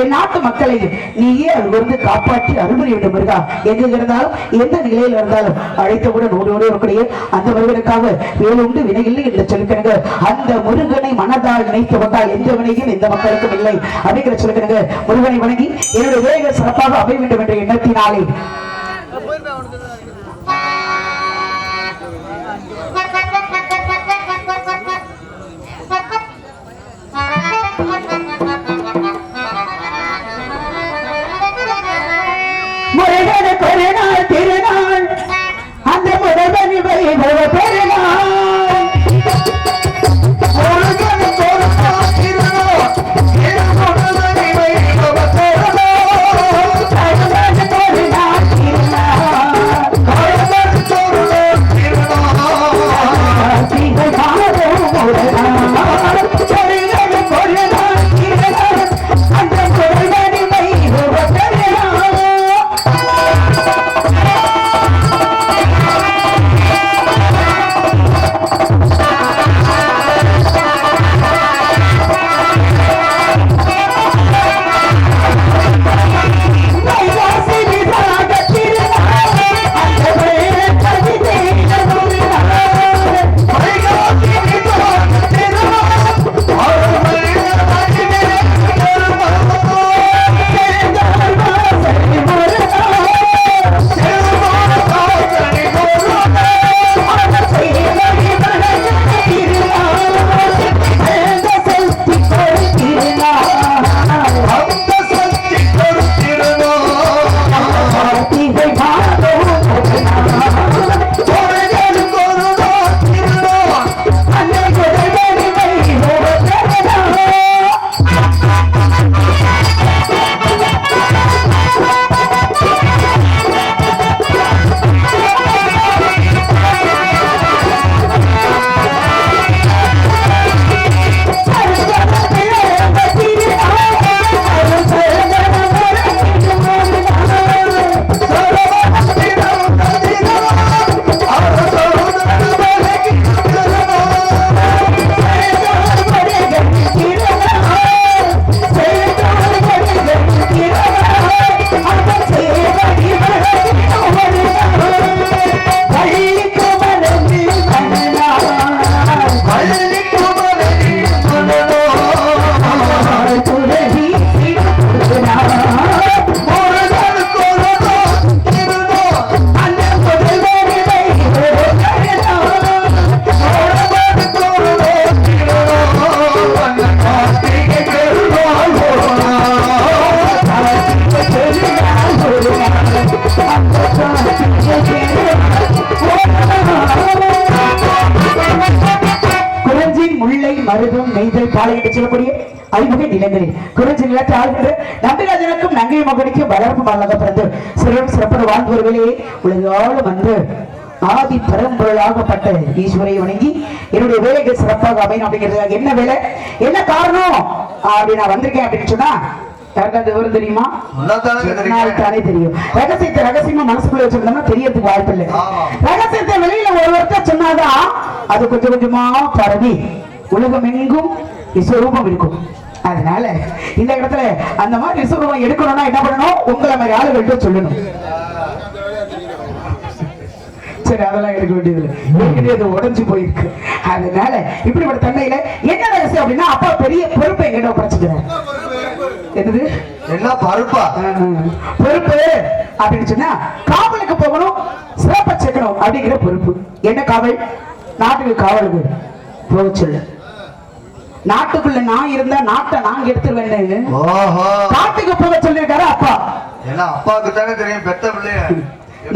என் நாட்டு மக்களையும் நீயே அது காப்பாற்றி அருள்புரி வேண்டும் முருகா. எங்க இருந்தாலும் எந்த நிலையில் இருந்தாலும் அழைத்தவுடன் ஓடி வரக்கூடிய அந்த முருகனுக்காக வேலுண்டு வினையில்லை என்று சொல்லிக்கிறாங்க. அந்த முருகனை மனதால் நினைத்து வந்தால் எந்த வினையும் எந்த மக்களுக்கும் இல்லை அப்படிங்கிற சொல்லிக்கிறாங்க. முருகனை வணங்கி என்னுடைய வேலைகள் சிறப்பாக அமைய வேண்டும் என்ற எண்ணத்தினாலே திருநாள் அந்த முருகன் பெருநாள் மருதம் நெய்தல் பாலை என்று சொல்லக்கூடிய ஐமுக நிலங்களில் குறிஞ்சி நிலத்தை ஆளுகின்ற நம்பிராஜனுக்கும் நங்கை மகனுக்கும் வளர்ப்பு மகனாக பிறந்து சிறப்பு வாழ்ந்து வருவதிலேயே உலகாலும் வந்து ஆதி பரம்பொருளாகப்பட்ட ஈஸ்வரை வணங்கி என்னுடைய வேலைக்கு சிறப்பாக அமையும் அப்படிங்கிறது. என்ன வேலை, என்ன காரணம் அப்படி நான் வந்திருக்கேன் அப்படின்னு சொன்னா யாருக்காவது விவரம் தெரியுமா? தானே தெரியும். ரகசியத்தை ரகசியமா மனசுக்குள்ள வச்சிருந்தோம்னா தெரியறதுக்கு வாய்ப்பு இல்லை. ரகசியத்தை வெளியில ஒருவர்கிட்ட சொன்னாதான் அது கொஞ்சம் கொஞ்சமா பரவி உலகம் எங்கும் விஸ்வரூபம் இருக்கும். அதனால இந்த இடத்துல அந்த மாதிரி விஸ்வரூபம் எடுக்கணும்னா என்ன பண்ணணும்? உங்களை மாதிரி ஆளுகள்கிட்ட சொல்லணும். சரி, அதெல்லாம் எடுக்க வேண்டியது உடஞ்சு போயிருக்கு. அதனால இப்படிப்பட்ட தன்மையில என்ன ரகசியம் அப்படின்னா, அப்பா பெரிய பொறுப்பை எங்கிட்ட ஒப்படைச்சுக்கிறேன். என்னது என்ன பொறுப்பா? பொறுப்பு அப்படின்னு சொன்னா காவலுக்கு போகணும், சிறப்பா சேர்க்கணும் அப்படிங்கிற பொறுப்பு. என்ன காவல்? நாட்டுக்கு காவலுக்கு போக சொல்லு. நாட்டுக்குள்ள நான் இருந்தா நாட்டை நாங்க எடுத்துருவேன். நாட்டுக்கு போக சொல்லிருக்காரு அப்பா. ஏன்னா அப்பாவுக்கு தானே தெரியும் பெத்த பிள்ளைய.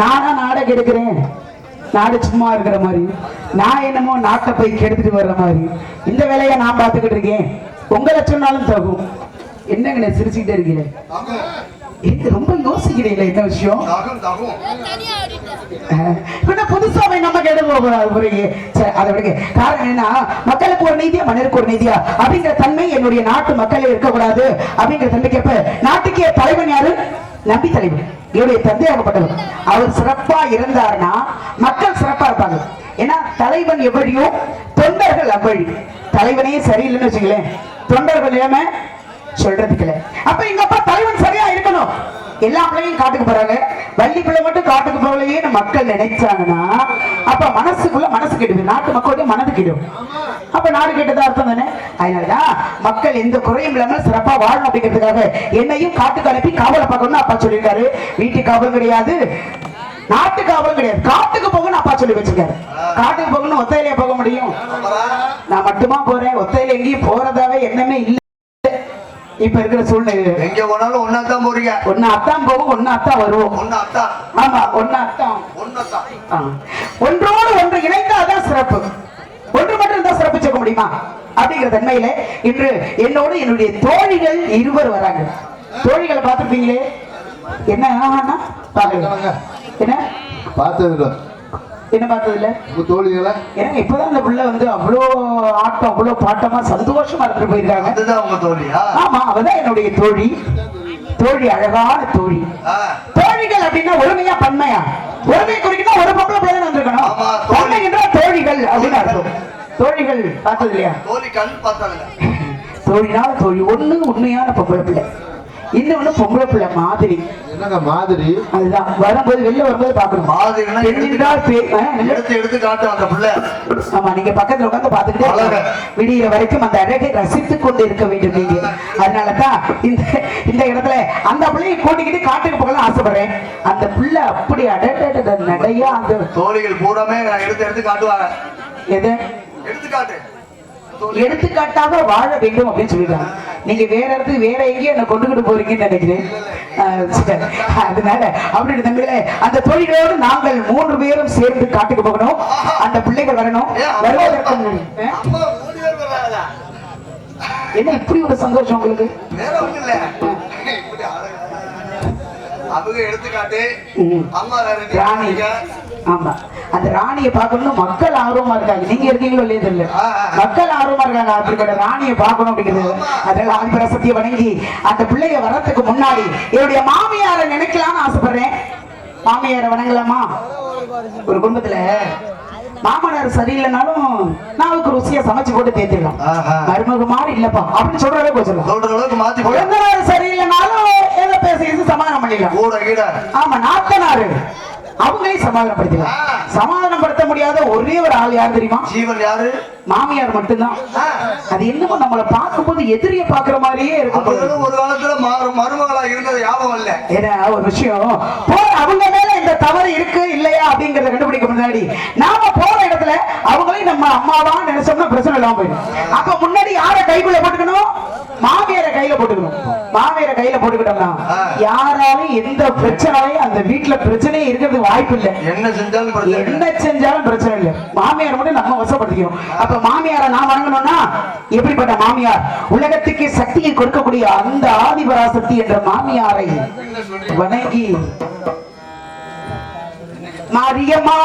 நானா நாடை கெடுக்கிறேன், நாடு சும்மா இருக்கிற மாதிரி, நான் என்னமோ நாட்டை போய் கெடுத்துட்டு வர்ற மாதிரி இந்த வேலையை நான் பார்த்துக்கிட்டு இருக்கேன். உங்களை சொன்னாலும் தகும். என்னங்க சிரிச்சுக்கிட்டே இருக்கீங்க? ரொம்ப யோசிக்கிறீங்களா என்ன விஷயம்? புதுசாவை நம்ம கேட்டு போகக்கூடாது. அதை விடுங்க. காரணம் என்ன? மக்களுக்கு ஒரு நீதியா மன்னருக்கு ஒரு நீதியா அப்படிங்கிற தன்மை என்னுடைய நாட்டு மக்கள் இருக்கக்கூடாது அப்படிங்கிற தன்மைக்கு நாட்டுக்கே தலைவன் யாரு? நம்பி தலைவன். என்னுடைய தந்தையாகப்பட்டவர். அவர் சிறப்பா இருந்தார்னா மக்கள் சிறப்பா இருப்பாங்க. ஏன்னா தலைவன் எவ்வளியோ தொண்டர்கள் அவ்வழி. தலைவனே சரியில்லைன்னு வச்சுங்களேன், தொண்டர்கள் நிலைமை சொல்றதுக்கு இல்லை. அப்ப எங்க அப்பா தலைவன் சரியா இருக்கணும். எல்லா பிள்ளையும் காட்டுக்கு போறாங்க, வள்ளி பிள்ளை மட்டும் காட்டுக்கு போகலையே மக்கள் நினைச்சாங்கன்னா அப்ப மனசு கெடுது, நாட்டு மக்களுடைய மனது கெடும். அப்ப நாடு கெட்டதா அர்த்தம் தானே. அதனாலதான் மக்கள் எந்த குறையும் இல்லாம சிறப்பா வாழணும் அப்படிங்கிறதுக்காக என்னையும் காட்டுக்கு அனுப்பி காவலை பார்க்கணும்னு அப்பா சொல்லியிருக்காரு. வீட்டு காவலும் கிடையாது, நாட்டு காவலும் கிடையாது, காட்டுக்கு போகணும்னு அப்பா சொல்லி வச்சிருக்காரு. காட்டுக்கு போகணும், ஒத்தையிலே போக முடியும்? நான் மட்டுமா போறேன், ஒத்தையில எங்கேயும் போறதாவே எண்ணமே இல்லை. இப்ப இருக்கிற சூழ்நிலை எங்க போனாலும் ஒன்னாத்தான் போறீங்க. ஒன்னு அத்தான் போகும், ஒன்னு அத்தான் வருவோம். ஆமா, ஒன்னு அத்தான். ஒன்றோடு ஒன்று இணைந்தாதான் சிறப்பு. ஒன்று மட்டும் தான் சிறப்பு சேர்க்க முடியுமா அப்படிங்கிற தன்மையில இன்று என்னோடு என்னுடைய தோழிகள் இருவர் வராங்க. தோழிகளை பார்த்திருப்பீங்களே. என்ன என்ன பார்த்தது? என்ன பார்த்தது இல்ல தோழிகளை? ஏன்னா இப்பதான் அந்த பிள்ளை அவ்வளோ ஆட்டம், அவ்வளோ பாட்டமா சந்தோஷமா இருந்துட்டு போயிருக்காங்க. அதுதான் உங்க தோழியா? ஆமா, அவதான் என்னுடைய தோழி. தோழி அழகான தோழி. தோழிகள் அப்படின்னா ஒருமையா பன்மையா? ஒருமையை குறிக்கணும் ஒரு பொம்பளை பிள்ளை வந்திருக்கணும். பன்மை என்றால் தோழிகள் அப்படின்னு அர்த்தம். தோழிகள் பார்த்தது இல்லையா? தோழி கண் பார்த்தது. தோழினால தோழி ஒண்ணு உண்மையான பொம்பளை பிள்ளை, இன்னொன்னு பொம்பளை பிள்ளை மாதிரி. என்னங்க மாதிரி? அதுதான் வரும்போது வெளில வரும்போது பாக்கணும். மாதிரினா எடுத்து காட்டு அந்த பிள்ளை. ஆமா, நீங்க பக்கத்துல உட்காந்து பாத்துக்கிட்டே விடிய வரைக்கும் அந்த அழகை ரசித்துக் கொண்டு இருக்க வேண்டும் நீங்க. அதனாலதான் இந்த இடத்துல அந்த பிள்ளையை கூட்டிக்கிட்டு காட்டுக்கு போகலாம் ஆசைப்படுறேன். அந்த பிள்ளை அப்படி அடட நடையா அந்த தோழிகள் பூராமே எடுத்து காட்டுவாங்க. எது எடுத்துக்காட்டாக வாழ வேண்டும் அப்படின்னு சொல்லிருக்காங்க. நீங்க வேற இடத்துக்கு வேற எங்கேயும் என்ன கொண்டுகிட்டு போறீங்கன்னு நினைக்கிறேன். அதனால அப்படி தம்பியில அந்த தொழிலோடு நாங்கள் 3 பேரும் சேர்ந்து காட்டுக்கு போகணும். அந்த பிள்ளைகள் வரணும். வருவதற்கு என்ன இப்படி ஒரு சந்தோஷம் உங்களுக்கு? ஆமா, அந்த ராணியை பார்க்கணும் மக்கள் ஆர்வமா இருக்காங்க. நீங்க இருக்கீங்களோ இல்லையா தெரியல, மக்கள் ஆர்வமா இருக்காங்க அப்படிப்பட்ட ராணியை பார்க்கணும் அப்படிங்கிறது. அதனால ஆதிபராசக்தியை வணங்கி அந்த பிள்ளைய வர்றதுக்கு முன்னாடி என்னுடைய மாமியாரை நினைக்கலாம்னு ஆசைப்படுறேன். மாமியாரை வணங்கலாமா? ஒரு குடும்பத்துல மாமனார் சரியில்லைனாலும் நாவுக்கு ருசியா சமைச்சு போட்டு தேத்திடலாம். மருமக மாதிரி இல்லப்பா அப்படின்னு சொல்ற அளவுக்கு வச்சிடலாம். குழந்தைனாரு சரியில்லைனாலும் ஏதோ பேசி சமாதானம் பண்ணிடலாம். ஆமா, நாத்தனாரு அவங்களையும் சமாதானப்படுத்தலாம். சமாதானப்படுத்த முடியாத ஒரே ஒரு ஆள் யார் தெரியுமா? ஜீவன் யாரு? மாமியார் மட்டும்தான். அது என்னமோ நம்மளை பார்க்கும்போது எதிரிய பாக்குற மாதிரியே இருக்கும். ஒரு காலத்துல மருமகளா இருந்தது ஞாபகம் இல்ல. ஏன்னா ஒரு விஷயம் அவங்க மேல இந்த தவறு இருக்கு இல்லையா அப்படிங்கறத கண்டுபிடிக்க முன்னாடி நாம போற இடத்துல அவங்களையும் நம்ம அம்மாவா நினைச்சோம்னா பிரச்சனை இல்லாம போயிடும். அப்ப முன்னாடி யார கைக்குள்ள போட்டுக்கணும்? மாமியார கையில போட்டுக்கணும். மாமியார கையில போட்டுக்கிட்டோம்னா யாராலும் எந்த பிரச்சனையும் அந்த வீட்டுல பிரச்சனையே இருக்கிறது வாய்ப்பு இல்லை. என்ன செஞ்சாலும் பிரச்சனை இல்லை. மாமியார் மட்டும் நம்ம வசப்படுத்திக்கணும். அப்ப மாமியாரை நான் வணங்கணும்னா எப்படிப்பட்ட மாமியார்? உலகத்துக்கு சக்தியை கொடுக்கக்கூடிய அந்த ஆதிபராசக்தி என்ற மாமியாரை வணங்கி மாரியம்மா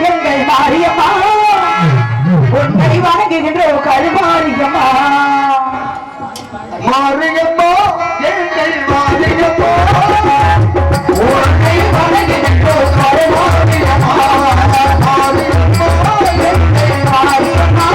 எங்கள் மாரியம்மா உன்னை வணங்குகின்ற கருமாரியம்மா மாரியம்மா எங்கள் மாரியம்மா உன்னை வணங்குகின்ற கருமாரியம்மா மாரியம்மா எங்கள் மாரியம்மா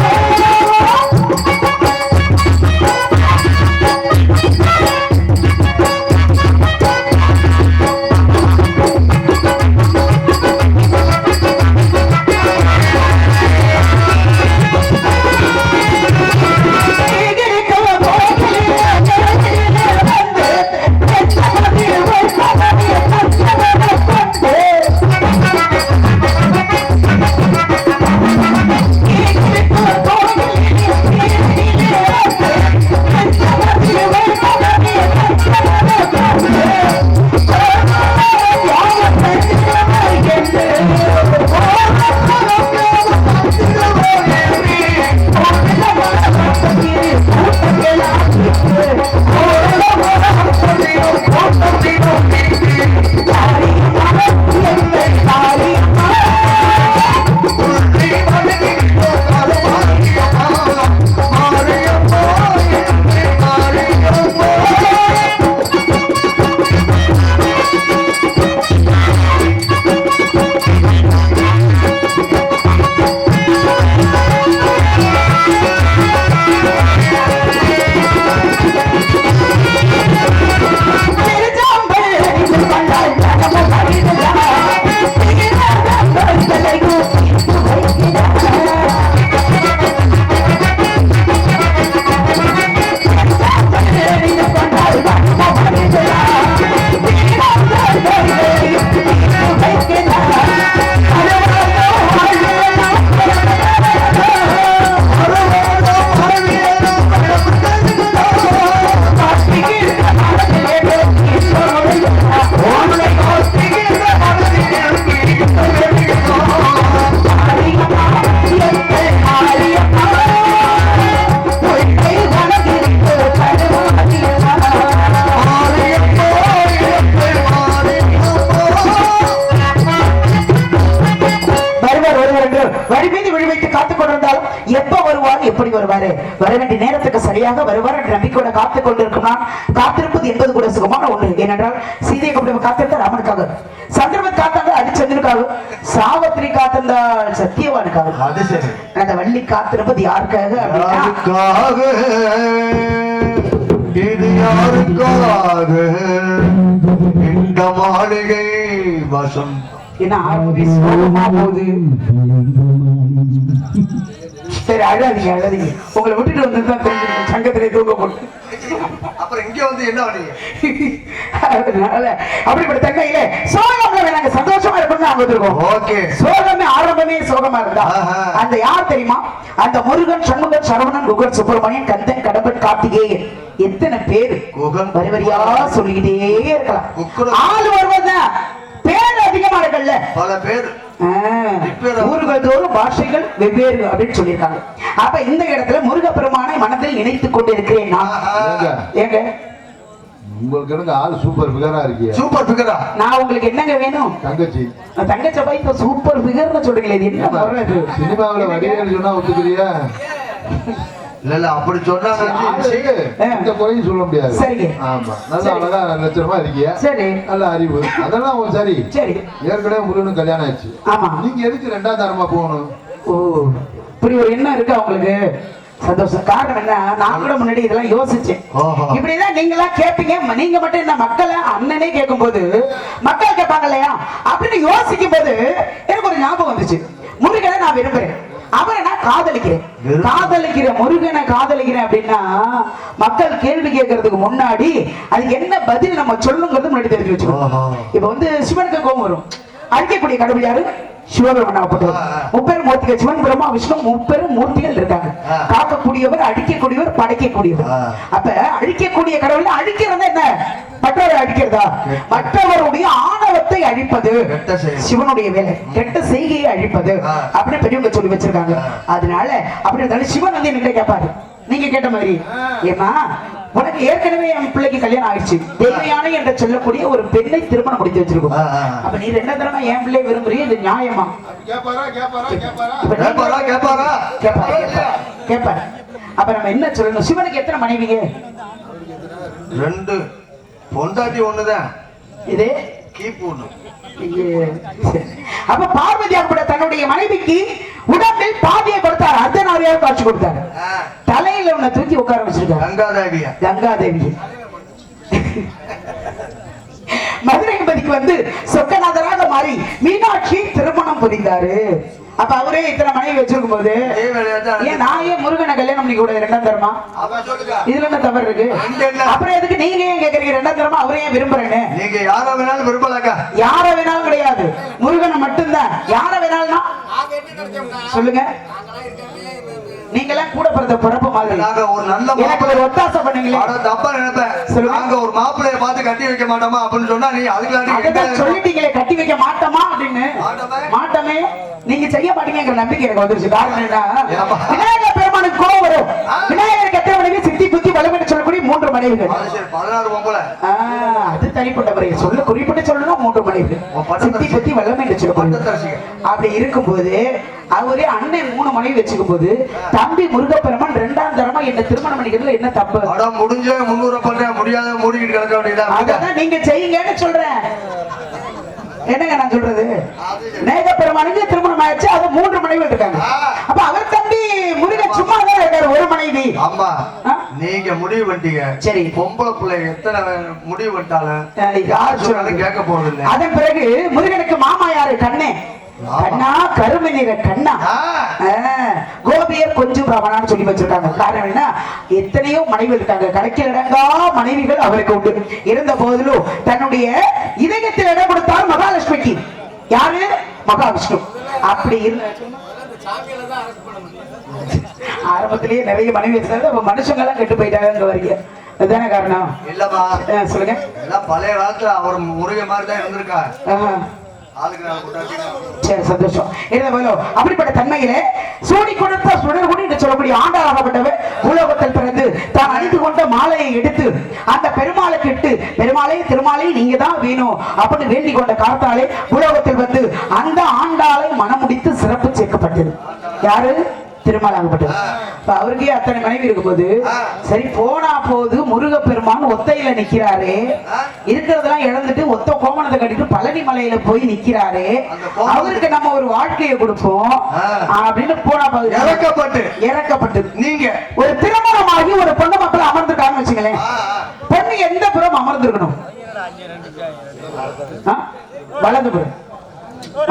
எப்படி வருவாரு? வர வேண்டிய நேரத்துக்கு சரியாக வருவார் என்ற நம்பிக்கையோட காத்துக் கொண்டிருக்கிறான். காத்திருப்பது என்பது கூட சுகமான ஒன்று. ஏனென்றால் சீதையை கொண்டு காத்திருந்த ராமனுக்காக, சந்திரமன் காத்தாங்க அரிச்சந்திரனுக்காக, சாவத்திரி காத்திருந்த சத்தியவானுக்காக. அந்த வள்ளி காத்திருப்பது யாருக்காக? இது யாருக்காக? இந்த மாளிகை வசம் என்ன சோகமா போகுது? சரி, அழாதீங்க அழாதீங்க. உங்களை விட்டுட்டு வந்து தான் தெரிஞ்சிருக்கும் சங்கத்திலே தூங்க போட்டு. அப்புறம் இங்க வந்து என்ன பண்ணீங்க? அதனால அப்படிப்பட்ட தங்கையில சோகம்ல நாங்க சந்தோஷமா இருக்கணும்னு நாங்க வந்திருக்கோம். ஓகே. சோகமே ஆரம்பமே சோகமா இருந்தா அந்த யார் தெரியுமா? அந்த முருகன், சண்முகன், சரவணன், குகன், சுப்பிரமணியன், கந்தன், கடம்பன், கார்த்திகேயன், எத்தனை பேரு வரி வரியா சொல்லிக்கிட்டே இருக்கலாம். ஆள் வருவதுதான் பேர் அதிகமா இருக்குல்ல, பல பேர் ஊர்கள் தோறும் பாஷைகள் வெவ்வேறு அப்படின்னு சொல்லியிருக்காங்க. அப்ப இந்த இடத்துல முருகப்பெருமானை மனதில் இணைத்துக் கொண்டிருக்கிறேன் நான். ஏங்க உங்களுக்கு ஆள் சூப்பர் பிகரா இருக்கீங்க. சூப்பர் பிகரா? நான் உங்களுக்கு என்னங்க வேணும்? தங்கச்சி. தங்கச்சி போய் இப்ப சூப்பர் பிகர்னு சொல்றீங்களே, இது என்ன வர்றது? சினிமாவுல வடிவேல் சொன்னா ஒத்துக்கிறியா? இல்ல அப்படி சொன்னாங்க இந்த குறையும் சொல்ல முடியாது. சரிங்க. ஆமா, நல்லா அழகா லட்சணமா இருக்கீங்க. சரி, நல்ல அறிவு, அதெல்லாம் சரி. சரி, ஏற்கனவே முருகனும் கல்யாணம் ஆச்சு. ஆமா, நீங்க எதுக்கு ரெண்டாம் தரமா போகணும்? ஓ, இப்படி ஒரு எண்ணம் இருக்கா உங்களுக்கு? சந்தோஷம். காரணம் என்ன, நான் கூட முன்னாடி இதெல்லாம் யோசிச்சேன். இப்படிதான் நீங்க எல்லாம் கேட்பீங்க. நீங்க மட்டும் என்ன மக்களை அண்ணனே கேட்கும் போது மக்கள் கேட்பாங்க இல்லையா அப்படின்னு யோசிக்கும் போது எனக்கு ஒரு ஞாபகம் வந்துச்சு. முருகனை நான் விரும்புறேன், அவரை நான் காதலிக்கிறேன். காதலிக்கிற முருகனை காதலிக்கிறேன் அப்படின்னா மக்கள் கேள்வி கேட்கறதுக்கு முன்னாடி அதுக்கு என்ன பதில் நம்ம சொல்லுங்கிறது முன்னாடி தெரிஞ்சு வச்சுக்கணும். இப்ப வந்து சிவனுக்கு கோபம் வரும். அழிக்கக்கூடிய கடவுள் யாரு? சிவபெருமானாகப்பட்டவர். முப்பெரும் மூர்த்திகள் சிவன், பிரம்மா, விஷ்ணு முப்பெரும் மூர்த்திகள் இருக்காங்க. காக்கக்கூடியவர், அழிக்கக்கூடியவர், படைக்கக்கூடியவர். அப்ப அழிக்கக்கூடிய கடவுள் அழிக்கிறது என்ன? மற்றவரை அழிக்கிறதா? மற்றவருடைய ஆணவத்தை அழிப்பது சிவனுடைய வேலை. கெட்ட செய்கையை அழிப்பது அப்படி பெரியவங்க சொல்லி வச்சிருக்காங்க. அதனால அப்படி இருந்தாலும் சிவன் வந்து என்கிட்ட கேட்பாரு, நீங்க கேட்ட மாதிரி, ஏமா உனக்கு ஏற்கனவே என் பிள்ளைக்கு கல்யாணம் ஆயிடுச்சு, தேவையான என்று சொல்லக்கூடிய ஒரு பெண்ணை திருமணம் முடித்து வச்சிருக்கோம். அப்ப நீ ரெண்டு தடவை என் பிள்ளைய விரும்புறீங்க, இது நியாயமா? கேப்பாரு. அப்ப நம்ம என்ன சொல்லணும்? சிவனுக்கு எத்தனை மனைவிங்க? 2 பொண்டாட்டி ஒண்ணுதான். இது கீப்பு ஒண்ணு. அப்ப பார்வதி கூட தன்னுடைய மனைவிக்கு உடம்பில் பாதியை கொடுத்தார், அர்த்தநாரியாக காட்சி கொடுத்தார். தலையில உன்னை தூக்கி உட்கார வச்சிருக்காரு கங்காதேவி. மதுரைபதிக்கு வந்து சொக்கநாதராக மாறி மீனாட்சி திருமணம் புரிந்தாரு. அப்ப அவரே இத்தனை மனைவி வச்சிருக்கும் போது ஏன் நான் ஏன் முருகனை கல்யாணம் பண்ணி கூட 2ஆம் தரமா? இதுல என்ன தவறு இருக்கு? அப்புறம் எதுக்கு நீங்க ஏன் கேக்குறீங்க 2ஆம் தரமா அவரே ஏன் விரும்புறேன்னு? நீங்க யார வேணாலும் விரும்பலாக்கா. யார வேணாலும் கிடையாது, முருகனை மட்டும்தான். யார வேணாலும் சொல்லுங்க. நீங்க எல்லாம் கூட பிறந்த பிறப்பு மாதிரி. நாங்க ஒரு நல்ல எனக்கு ஒரு ஒத்தாசை பண்ணீங்களே. அட தப்பா நினைப்பேன். நாங்க ஒரு மாப்பிளைய பார்த்து கட்டி வைக்க மாட்டோமா அப்படின்னு சொன்னா நீ அதுக்கு சொல்லிட்டீங்களே கட்டி வைக்க மாட்டோமா அப்படின்னு. மாட்டோமே, நீங்க செய்ய மாட்டீங்கிற நம்பிக்கை எனக்கு வந்துருச்சு. காரணம் என்ன? விநாயகர் பெருமானுக்கு கோவம் வரும். விநாயகருக்கு எத்தனை மனைவி? சித்தி புத்தி வலுமென்று சொல்லக்கூடிய 3 மனைவிகள். 16 பொம்பளை. அது தனிப்பட்ட முறையை சொல்ல குறிப்பிட்டு சொல்லணும். 3 மனைவிகள் சித்தி புத்தி வலுமென்று சொல்லக்கூடிய. அப்படி இருக்கும்போது அவரே அண்ணன் 3 மனைவி வச்சுக்கும் போது தம்பி முருகப்பெருமான் 2ஆம் தரமா என்ன திருமணம் பண்ணிக்கிறதுல என்ன தப்பு? அடம் முடிஞ்ச 300 பண்றேன், முடியாத மூடிக்கிட்டு கிடக்க வேண்டியதா. அதான் நீங்க செய்யுங்கன்னு சொல்றேன். என்னங்க நான் சொல்றது? விநாயகப்பெருமானுக்கு திருமணம் ஆயிடுச்சு, அது 3 மனைவி இருக்காங்க. அப்ப அவர் தம்பி முருகன் சும்மா தான் இருக்காரு, ஒரு மனைவி. ஆமா, நீங்க முடிவு பண்ணிட்டீங்க. சரி, பொம்பளை பிள்ளை எத்தனை முடிவு பண்ணிட்டாலும் யார் சொன்னாலும் கேட்க போறது இல்லை. அதன் பிறகு முருகனுக்கு மாமா யாரு? கண்ணே. கண்ணா, கருமை நிற கண்ணா. கோபியர் கொஞ்சம் பிரபனான்னு சொல்லி வச்சிருக்காங்க. காரணம் என்ன? எத்தனையோ மனைவி இருக்காங்க, கணக்கிலடங்கா மனைவிகள் அவருக்கு உண்டு. இருந்த போதிலும் தன்னுடைய இதயத்தில் இடம் கொடுத்தார் மகாலட்சுமிக்கு. யாரு? மகாவிஷ்ணு. அப்படி ஆரம்பத்திலேயே நிறைய மனைவி வச்சிருந்தாங்க. மனுஷங்க எல்லாம் கெட்டு போயிட்டாங்க வரைக்கும். அதுதானே காரணம்? இல்லமா சொல்லுங்க. எல்லாம் பழைய காலத்துல அவர் முருகன் மாதிரி தான் இருந்திருக்கா. சரி, சந்தோஷம். அப்படிப்பட்ட தன்மையிலே சூடி கொடுத்த சுடர்குடி என்று சொல்லக்கூடிய ஆண்டாகப்பட்டவர் பூலோகத்தில் பிறந்து தான் அணிந்து கொண்ட மாலையை எடுத்து அந்த பெருமாளுக்கு இட்டு, பெருமாளே திருமாலை நீங்க தான் வேணும் அப்படின்னு வேண்டிக் கொண்ட காலத்தாலே பூலோகத்தில் வந்து அந்த ஆண்டாளை மனமுடித்து சிறப்பு சேர்க்கப்பட்டது. யாரு? திருமாலாகப்பட்டது. அவருக்கே அத்தனை மனைவி இருக்கும் போது சரி போனா போது முருகப்பெருமான் ஒத்தையில நிக்கிறாரு, இருக்கிறதெல்லாம் இழந்துட்டு ஒத்த கோமணத்தை கட்டிட்டு பழனி மலையில போய் நிக்கிறாரு, அவருக்கு நம்ம ஒரு வாழ்க்கையை கொடுப்போம் அப்படின்னு போனா போது இறக்கப்பட்டு நீங்க ஒரு திருமணமாகி ஒரு பொண்ணு மக்கள் அமர்ந்திருக்காங்கன்னு வச்சுங்களேன். பொண்ணு எந்த புறம் அமர்ந்திருக்கணும்? வலதுபுறம்.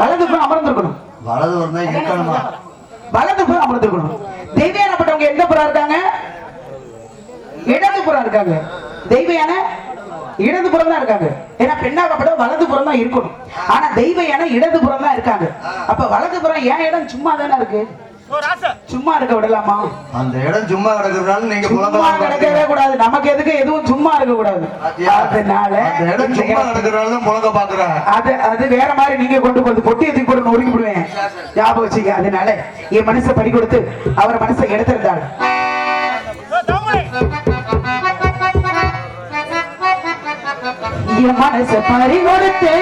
வலதுபுறம் அமர்ந்திருக்கணும். வலதுபுறம் தான் இருக்கணுமா? வலதுபுறம் அமர்ந்திருக்கணும். தெய்வயானப்பட்டவங்க எந்த புறம் இருக்காங்க? இடதுபுறம் இருக்காங்க. தெய்வயான இடதுபுறம் தான் இருக்காங்க. ஏன்னா பெண்ணாகப்பட்ட வலதுபுறம் தான் இருக்கணும். ஆனா தெய்வயான இடதுபுறம் தான் இருக்காங்க. அப்ப வலதுபுறம் ஏன் இடம் சும்மா தானே இருக்கு? சும்மா இருக்க விடலாமா? அந்த இடம் சும்மா கிடக்குறதுனால நீங்க சும்மா கிடக்கவே கூடாது. நமக்கு எதுக்கு எதுவும் சும்மா இருக்க கூடாது. அதனால அந்த இடம் சும்மா கிடக்குறதுனால தான் முழங்க பாக்குறாங்க. அது வேற மாதிரி நீங்க கொண்டு போறது பொட்டி எதுக்கு போட்டு நொறுக்கி விடுவேன். ஞாபகம் வச்சுக்க. அதனால என் மனசை பறி கொடுத்து அவர் மனசை எடுத்திருந்தாள். என் மனசை பறி கொடுத்து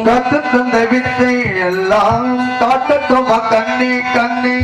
கத்து தந்த வித்தை எல்லாம் காட்டட்டுமா கண்ணி கண்ணி.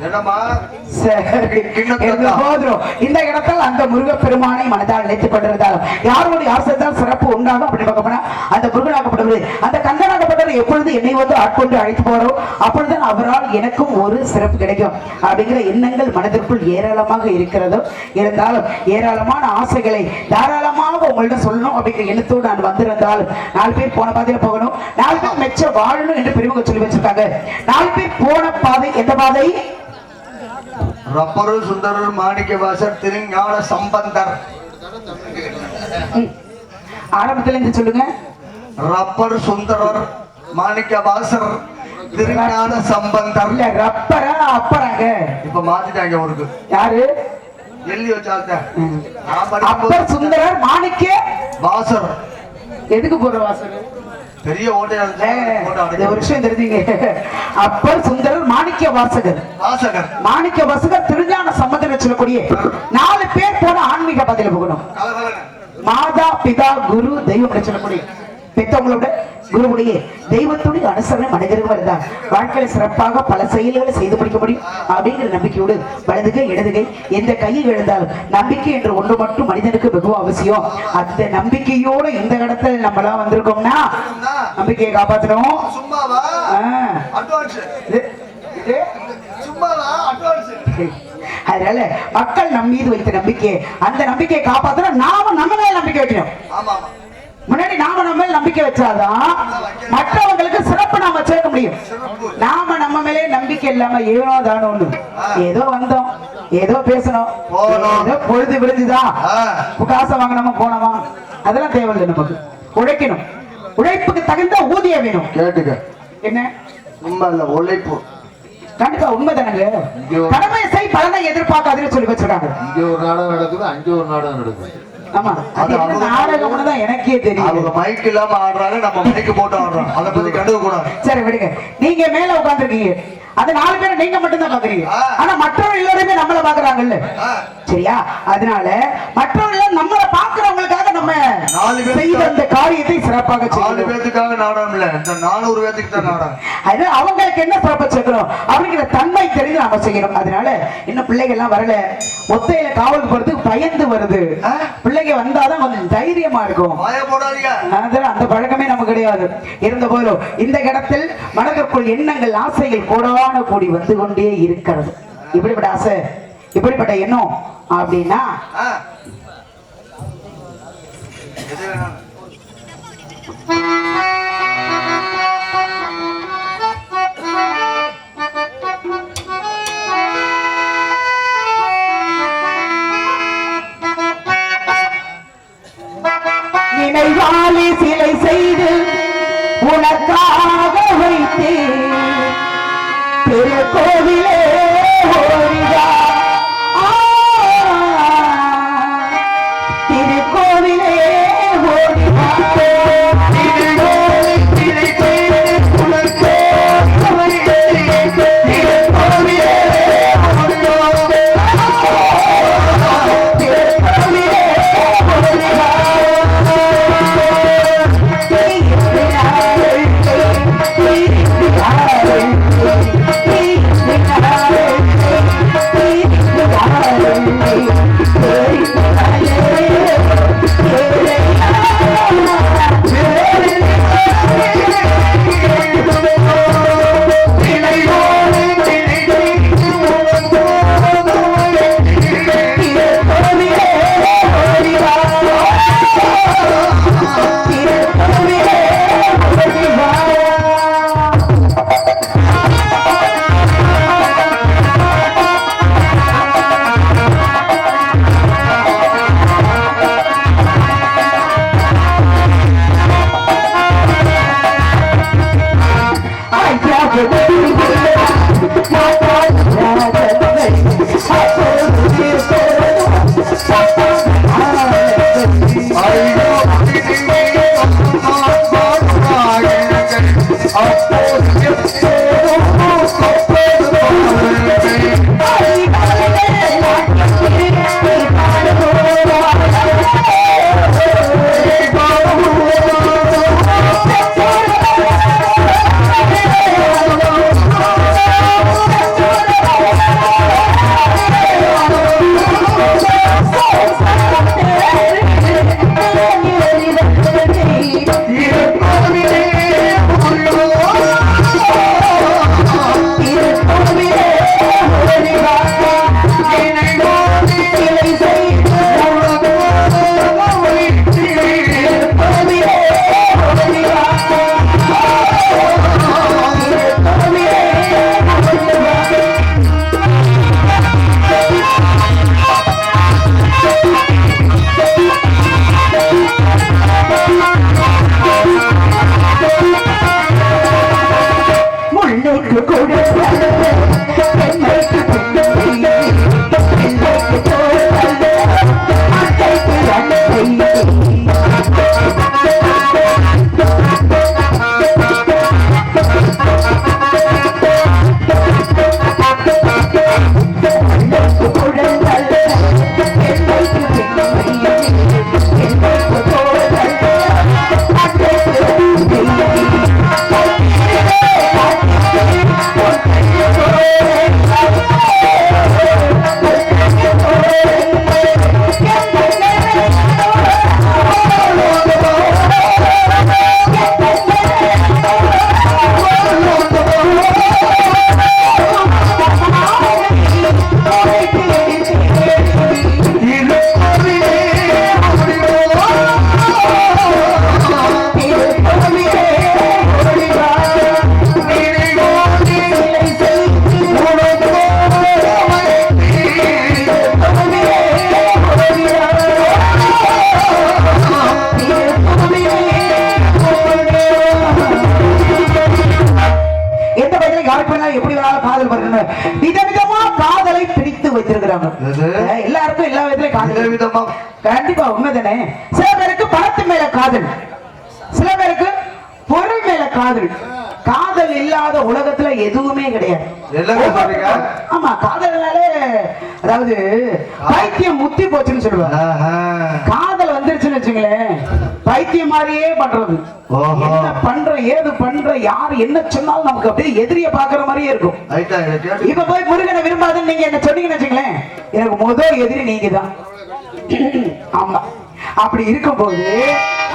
என்னம்மா சரி எனக்கு போதும். இந்த இடத்தில் அந்த முருகப்பெருமானை மனதால் நினைத்துக் கொண்டிருந்தாலும் யாருடைய ஆசைதான் சிறப்பு உண்டாகும் அப்படி பார்க்க போனா அந்த முருகனாகப்பட்டவர் அந்த கந்தனாகப்பட்டவர் எப்பொழுது என்னை வந்து ஆட்கொண்டு அழைத்து போறோம் அப்பொழுதுதான் அவரால் எனக்கும் ஒரு சிறப்பு கிடைக்கும் அப்படிங்கிற எண்ணங்கள் மனதிற்குள் ஏராளமாக இருக்கிறதோ இருந்தாலும் ஏராளமான ஆசைகளை தாராளமாக உங்கள்ட்ட சொல்லணும் அப்படிங்கிற எண்ணத்தோடு நான் வந்திருந்தாலும் 4 பேர் போன பாதையில போகணும் 4 பேர் மெச்ச வாழணும் என்று பெரியவங்க சொல்லி வச்சிருக்காங்க 4 பேர் போன பாதை எந்த பாதை ரப்பரு சுந்தரர் மாணிக்க வாசர் திருஞான சம்பந்தர் ஆரம்பத்துல இருந்து சொல்லுங்க ரப்பர் சுந்தரர் மாணிக்க வாசர் திருஞான சம்பந்தர் இல்ல ரப்பரா அப்பறாங்க இப்ப மாத்திட்டாங்க அவருக்கு யாரு எழுதி வச்சாங்க அப்பர் சுந்தரர் மாணிக்க வாசர் எதுக்கு போற வாசர் பெரிய ஓட்டையா ஒரு விஷயம் தெரிஞ்சீங்க அப்பர் சுந்தரர் மாணிக்க வாசகர் வாசகர் மாணிக்க வாசகர் திருஞான சம்பந்தர் சொல்லக்கூடிய 4 பேர் போன ஆன்மீக பாதையில போகணும் மாதா பிதா குரு தெய்வம் சொல்லக்கூடிய பெற்றவங்களோட குருவுடைய தெய்வத்துடைய அனுசரணை மனிதர்கள் இருந்தார் வாழ்க்கையில சிறப்பாக பல செயல்களை செய்து முடிக்க முடியும் அப்படிங்கிற நம்பிக்கையோடு வலதுகை இடதுகை எந்த கையில் எழுந்தாலும் நம்பிக்கை என்று ஒன்று மட்டும் மனிதனுக்கு மிக அவசியம் அந்த நம்பிக்கையோட இந்த இடத்துல நம்ம எல்லாம் வந்திருக்கோம்னா நம்பிக்கையை காப்பாற்றணும் சும்மாவா அட்வான்ஸ் சும்மாவா அட்வான்ஸ் அதனால மக்கள் நம் மீது வைத்த நம்பிக்கை அந்த நம்பிக்கையை காப்பாற்றணும் நாம நம்ம மேல நம்பிக்கை வைக்கணும் ஆமா முன்னாடி நாம நம்ம மேல நம்பிக்கை வச்சாதான் மற்றவங்களுக்கு சிறப்பு நாம சேர்க்க முடியும் நாம நம்ம மேலே நம்பிக்கை இல்லாம ஏனோ தானோ ஒண்ணு ஏதோ வந்தோம் ஏதோ பேசணும் ஏதோ பொழுது விழுந்துதான் காசை வாங்கினோமா போனோமா அதெல்லாம் தேவையில்லை நமக்கு உழைக்கணும் உழைப்புக்கு தகுந்த ஊதியம் வேணும் கேட்டுக்க என்ன உண்மை இல்ல உழைப்பு கண்டிப்பா உண்மைதானங்க கடமை செய் பலனை எதிர்பார்க்காதுன்னு சொல்லி வச்சிருக்காங்க இங்க ஒரு நாடகம் நடக்குது அங்க ஒரு நாடகம் நடக்குது ஆமா அது நாடகம்னு தான் எனக்கே தெரியும் அவங்க மைக் இல்லாம ஆடுறாங்க நம்ம மைக் போட்டு ஆடுறோம் அதை பத்தி கண்டுக்க கூடாது சரி விடுங்க நீங்க மேல உட்கார்ந்துருக்கீங்க அது 4 பேரை நீங்க மட்டும் தான் பாக்குறீங்க ஆனா மற்றவங்க எல்லாருமே நம்மள பாக்குறாங்கல்ல சரியா அதனால மற்றவங்க நம்மள பாக்குறவங்களுக்காக நம்ம செய்த அந்த காரியத்தை சிறப்பாக செய்யணும் 4 பேத்துக்காக நாடகம் இல்ல இந்த 400 பேத்துக்கு தான் நாடகம் அதனால அவங்களுக்கு என்ன சிறப்பா சேர்க்கணும் அப்படிங்கிற தன்மை தெரிந்து நாம செய்யணும் அதனால இன்னும் பிள்ளைகள் எல்லாம் வரல ஒத்தையில காவல் போறதுக்கு பயந்து வருது பிள்ளைங்க வந்தாதான் கொஞ்சம் தைரியமா இருக்கும் அந்த பழக்கமே நமக்கு கிடையாது இருந்த போதும் இந்த இடத்தில் மனதிற்குள் எண்ணங்கள் ஆசைகள் கோடான கூடி வந்து கொண்டே இருக்கிறது இப்படிப்பட்ட ஆசை இப்படிப்பட்ட எண்ணம் அப்படின்னா நினைவாலே சிலை செய்து உனக்காக வைத்தேன் திருக்கோவிலே ஓடிவா திருக்கோவிலே ஓடிவா Hey, விதிவிலக்கு வைத்திருக்கிறாங்க. எல்லாருக்கும் எல்லா விதத்திலையும் காதல் விதமா கண்டிப்பா உண்மைதானே. சில பேருக்கு பணத்து மேல காதல், சில பேருக்கு பொருள் மேல காதல். காதல் இல்லாத உலகத்துல எதுவுமே கிடையாது. ஆமா, காதல்னாலே அதாவது பைத்தியம் முத்தி போச்சுன்னு சொல்லுவாங்க. காதல் வந்துருச்சுன்னு வச்சுங்களேன், பைத்தியம் மாதிரியே பண்றது. என்ன பண்ற, ஏது பண்ற, யாரு என்ன சொன்னாலும் நமக்கு அப்படியே எதிரிய பாக்குற மாதிரியே இருக்கும். இப்ப போய் முருகனை விரும்பாதுன்னு நீங்க என்ன சொன்னீங்கன்னு வச்சுங்களேன், எனக்கு முதல் எதிரி நீங்க தான். ஆமா, அப்படி இருக்கும் போது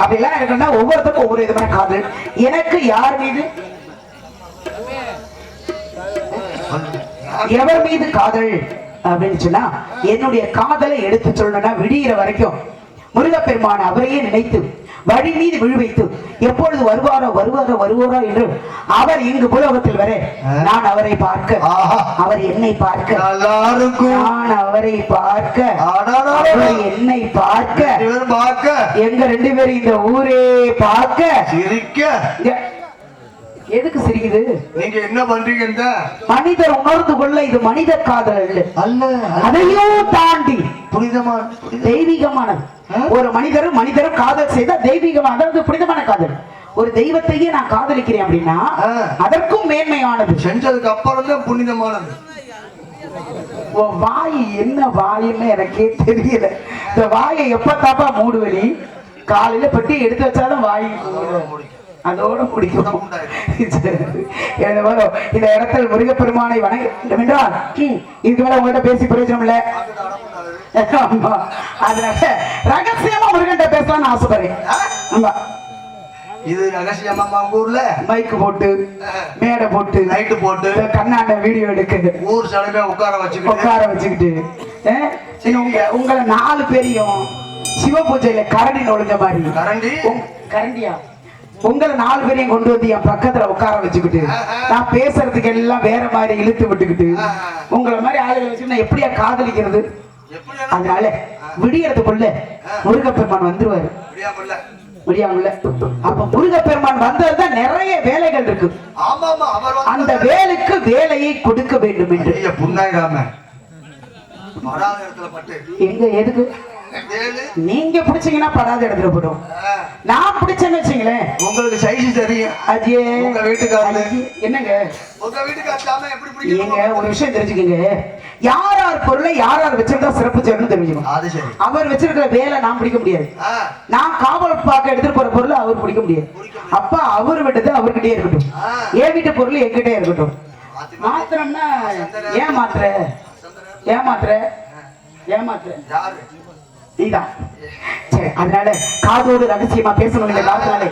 அப்படிலாம் இருக்குன்னா ஒவ்வொருத்தருக்கும் ஒவ்வொரு விதமான காதல். எனக்கு யார் மீது, எவர் மீது காதல் அப்படின்னு சொன்னா, என்னுடைய காதலை எடுத்து சொல்லணும்னா விடிகிற வரைக்கும் முருகப்பெருமான அவரையே நினைத்து வழி மீது விழு வைத்து எப்பொழுது வருவாரோ வருவாரோ வருவாரோ என்று அவர் இங்கு புலோகத்தில் வர நான் அவரை பார்க்க, அவர் என்னை பார்க்க, நான் அவரை பார்க்க, அவர் என்னை பார்க்க, எங்க 2 பேரும் இந்த ஊரே பார்க்க சிரிக்க. எதுக்கு சிரிக்குது? நீங்க என்ன பண்றீங்க? மனிதர் உணர்ந்து கொள்ள இது மனித காதல் அல்ல, அதையும் தாண்டி புனிதமான தெய்வீகமானது. ஒரு மனிதரும் காதல் செய்தா தெய்வீகமானது, புனிதமான காதல். ஒரு தெய்வத்தையே நான் காதலிக்கிறேன் அப்படின்னா அதற்கும் மேன்மையானது, செஞ்சதுக்கு அப்புறம் தான் புனிதமானது. வாய் என்ன வாயின்னு எனக்கே தெரியல. இந்த வாயை எப்ப தாப்பா மூடுவெளி? காலையில பெட்டி எடுத்து வச்சாலும் வாய் அதோட பிடிக்கும். இந்த இடத்தில் முருகப்பெருமானை வணங்க வேண்டும் என்றால் இதுக்கு மேல உங்கள்கிட்ட பேசி பிரயோஜனம் இல்ல. அதனால ரகசியமா முருகன்ட்ட பேசலாம்னு ஆசைப்படுறேன். ஆமா, இது ரகசியமா ஊர்ல மைக்கு போட்டு மேடை போட்டு லைட் போட்டு கண்ணாண்ட வீடியோ எடுக்குது, ஊர் சடங்கா உட்கார வச்சுக்கிட்டு உங்களை 4 பேரையும் சிவ பூஜையில கரண்டி நொழுஞ்ச மாதிரி கரண்டியா உங்களை 4 பேரையும் கொண்டு வந்து என் பக்கத்துல உட்கார வச்சுக்கிட்டு நான் பேசுறதுக்கு எல்லாம் வேற மாதிரி இழுத்து விட்டுக்கிட்டு உங்களை மாதிரி ஆளுகளை வச்சு நான் எப்படியா காதலிக்கிறது? அதனால விடியறதுக்குள்ள முருகப்பெருமான் வந்துருவாரு. முடியாமல அப்ப முருகப்பெருமான் வந்ததுதான் நிறைய வேலைகள் இருக்கு. அந்த வேலைக்கு வேலையை கொடுக்க வேண்டும் என்று எங்க எதுக்கு நீங்க பிடிச்சீங்கன்னா படாத இடத்துல போடும். நான் பிடிச்சேன்னு வச்சீங்களேன், உங்களுக்கு சைஸ் தெரியும். அஜே உங்க வீட்டுக்காரங்க என்னங்க, உங்க வீட்டுக்காரங்க எப்படி பிடிக்குங்க? ஒரு விஷயம் தெரிஞ்சுக்கங்க, யார் யார் பொருளை யார் யார் வச்சிருந்தா சிறப்பு செய்யணும்னு தெரிஞ்சுக்கணும். அவர் வச்சிருக்கிற வேலை நான் பிடிக்க முடியாது. நான் காவல் பார்க்க எடுத்துட்டு போற பொருளை அவர் பிடிக்க முடியாது. அப்ப அவர் விட்டது அவர்கிட்டயே இருக்கட்டும், என் வீட்டு பொருள் என்கிட்டே இருக்கட்டும். மாத்திரம்னா ஏன் மாத்திர ஏமாத்திர ஏமாத்திர நீதான். சரி, அதனால காதோடு ரகசியமா பேசணும். இந்த காலத்தினாலே